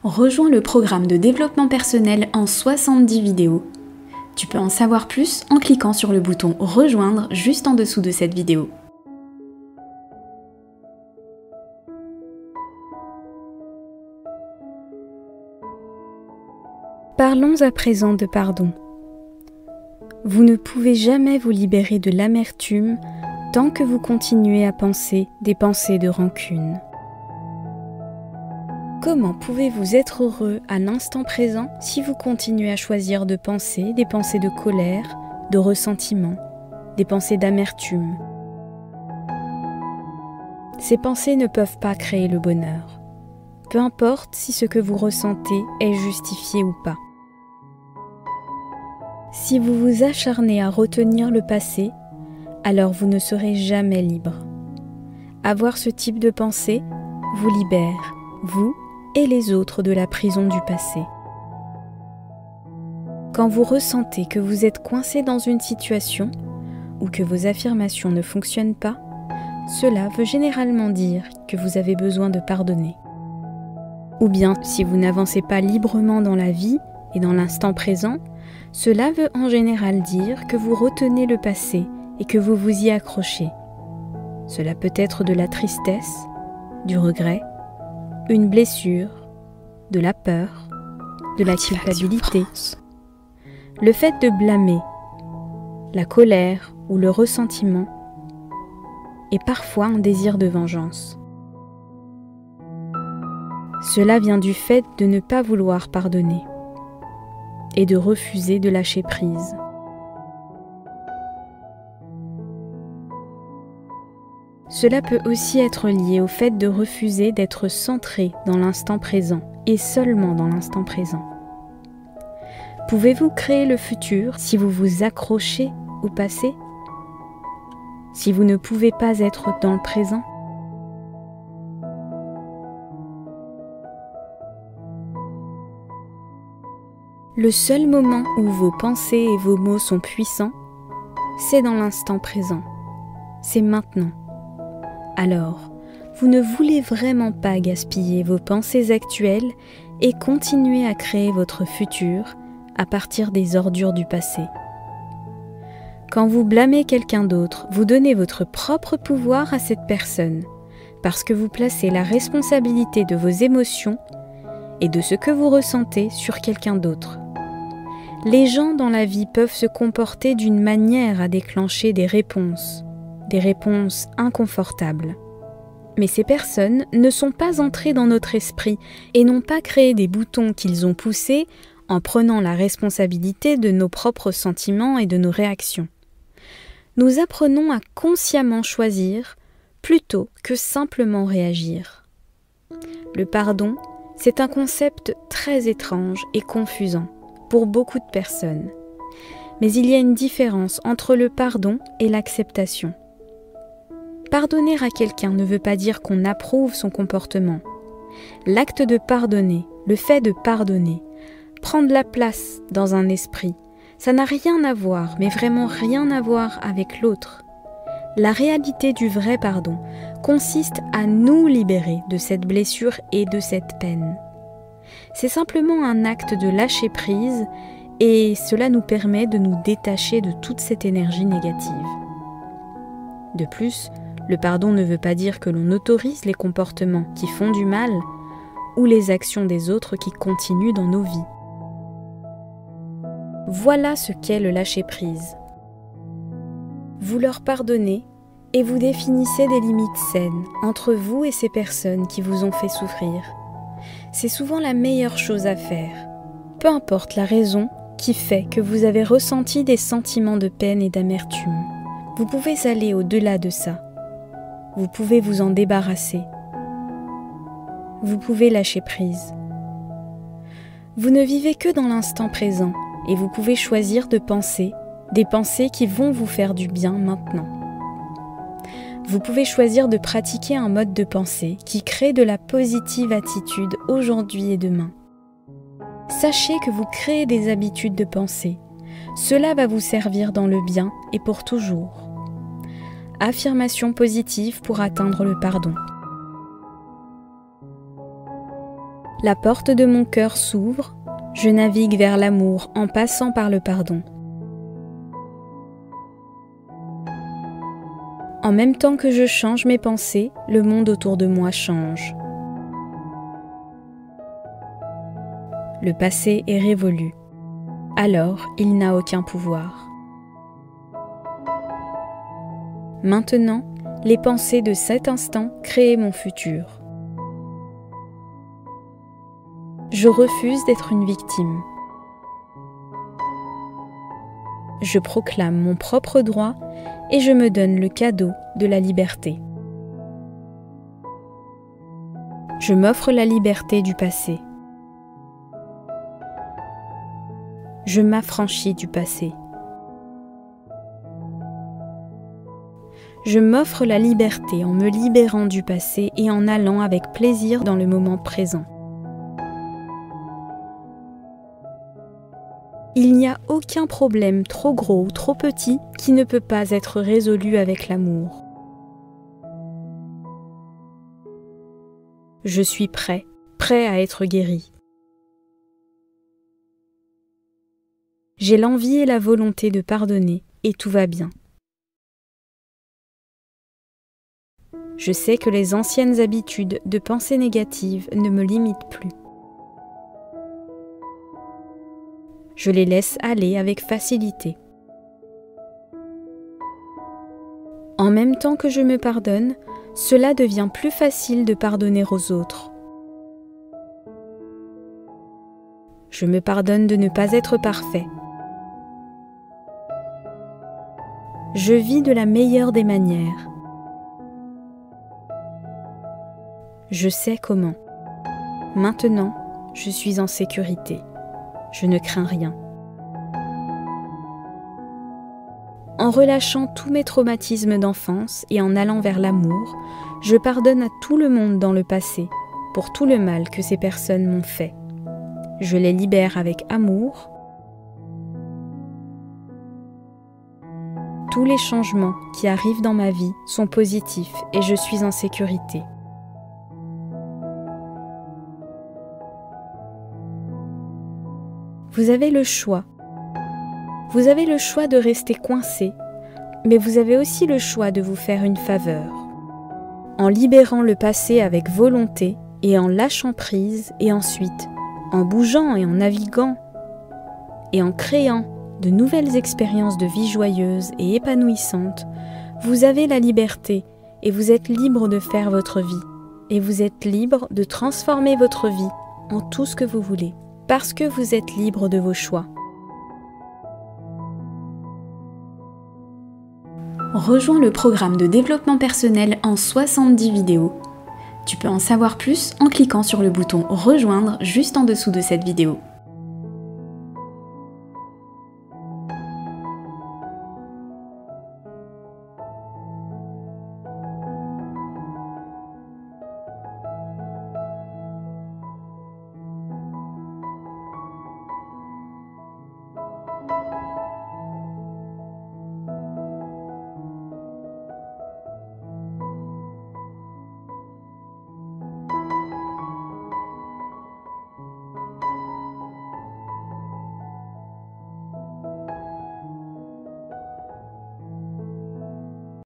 Rejoins le programme de développement personnel en 70 vidéos. Tu peux en savoir plus en cliquant sur le bouton Rejoindre juste en dessous de cette vidéo. Parlons à présent de pardon. Vous ne pouvez jamais vous libérer de l'amertume tant que vous continuez à penser des pensées de rancune. Comment pouvez-vous être heureux à l'instant présent si vous continuez à choisir de penser des pensées de colère, de ressentiment, des pensées d'amertume? Ces pensées ne peuvent pas créer le bonheur, peu importe si ce que vous ressentez est justifié ou pas. Si vous vous acharnez à retenir le passé, alors vous ne serez jamais libre. Avoir ce type de pensée vous libère, vous et les autres, de la prison du passé. Quand vous ressentez que vous êtes coincé dans une situation ou que vos affirmations ne fonctionnent pas, cela veut généralement dire que vous avez besoin de pardonner. Ou bien, si vous n'avancez pas librement dans la vie et dans l'instant présent, cela veut en général dire que vous retenez le passé et que vous vous y accrochez. Cela peut être de la tristesse, du regret, une blessure, de la peur, de la culpabilité, le fait de blâmer, la colère ou le ressentiment, et parfois un désir de vengeance. Cela vient du fait de ne pas vouloir pardonner et de refuser de lâcher prise. Cela peut aussi être lié au fait de refuser d'être centré dans l'instant présent et seulement dans l'instant présent. Pouvez-vous créer le futur si vous vous accrochez au passé? Si vous ne pouvez pas être dans le présent? Le seul moment où vos pensées et vos mots sont puissants, c'est dans l'instant présent. C'est maintenant. Alors, vous ne voulez vraiment pas gaspiller vos pensées actuelles et continuer à créer votre futur à partir des ordures du passé. Quand vous blâmez quelqu'un d'autre, vous donnez votre propre pouvoir à cette personne, parce que vous placez la responsabilité de vos émotions et de ce que vous ressentez sur quelqu'un d'autre. Les gens dans la vie peuvent se comporter d'une manière à déclencher des réponses inconfortables. Mais ces personnes ne sont pas entrées dans notre esprit et n'ont pas créé des boutons qu'ils ont poussés en prenant la responsabilité de nos propres sentiments et de nos réactions. Nous apprenons à consciemment choisir plutôt que simplement réagir. Le pardon, c'est un concept très étrange et confusant pour beaucoup de personnes. Mais il y a une différence entre le pardon et l'acceptation. Pardonner à quelqu'un ne veut pas dire qu'on approuve son comportement. L'acte de pardonner, le fait de pardonner, prendre la place dans un esprit, ça n'a rien à voir, mais vraiment rien à voir avec l'autre. La réalité du vrai pardon consiste à nous libérer de cette blessure et de cette peine. C'est simplement un acte de lâcher prise et cela nous permet de nous détacher de toute cette énergie négative. De plus, le pardon ne veut pas dire que l'on autorise les comportements qui font du mal ou les actions des autres qui continuent dans nos vies. Voilà ce qu'est le lâcher-prise. Vous leur pardonnez et vous définissez des limites saines entre vous et ces personnes qui vous ont fait souffrir. C'est souvent la meilleure chose à faire, peu importe la raison qui fait que vous avez ressenti des sentiments de peine et d'amertume. Vous pouvez aller au-delà de ça. Vous pouvez vous en débarrasser. Vous pouvez lâcher prise. Vous ne vivez que dans l'instant présent et vous pouvez choisir de penser des pensées qui vont vous faire du bien maintenant. Vous pouvez choisir de pratiquer un mode de pensée qui crée de la positive attitude aujourd'hui et demain. Sachez que vous créez des habitudes de pensée. Cela va vous servir dans le bien et pour toujours. Affirmation positive pour atteindre le pardon. La porte de mon cœur s'ouvre, je navigue vers l'amour en passant par le pardon. En même temps que je change mes pensées, le monde autour de moi change. Le passé est révolu. Alors, il n'a aucun pouvoir. Maintenant, les pensées de cet instant créent mon futur. Je refuse d'être une victime. Je proclame mon propre droit et je me donne le cadeau de la liberté. Je m'offre la liberté du passé. Je m'affranchis du passé. Je m'offre la liberté en me libérant du passé et en allant avec plaisir dans le moment présent. Il n'y a aucun problème trop gros ou trop petit qui ne peut pas être résolu avec l'amour. Je suis prêt à être guéri. J'ai l'envie et la volonté de pardonner et tout va bien. Je sais que les anciennes habitudes de pensée négative ne me limitent plus. Je les laisse aller avec facilité. En même temps que je me pardonne, cela devient plus facile de pardonner aux autres. Je me pardonne de ne pas être parfait. Je vis de la meilleure des manières. Je sais comment. Maintenant, je suis en sécurité. Je ne crains rien. En relâchant tous mes traumatismes d'enfance et en allant vers l'amour, je pardonne à tout le monde dans le passé pour tout le mal que ces personnes m'ont fait. Je les libère avec amour. Tous les changements qui arrivent dans ma vie sont positifs et je suis en sécurité. Vous avez le choix. Vous avez le choix de rester coincé, mais vous avez aussi le choix de vous faire une faveur. En libérant le passé avec volonté et en lâchant prise, et ensuite en bougeant et en naviguant, et en créant de nouvelles expériences de vie joyeuses et épanouissantes, vous avez la liberté et vous êtes libre de faire votre vie. Et vous êtes libre de transformer votre vie en tout ce que vous voulez. Parce que vous êtes libre de vos choix. Rejoins le programme de développement personnel en 70 vidéos. Tu peux en savoir plus en cliquant sur le bouton « Rejoindre » juste en dessous de cette vidéo.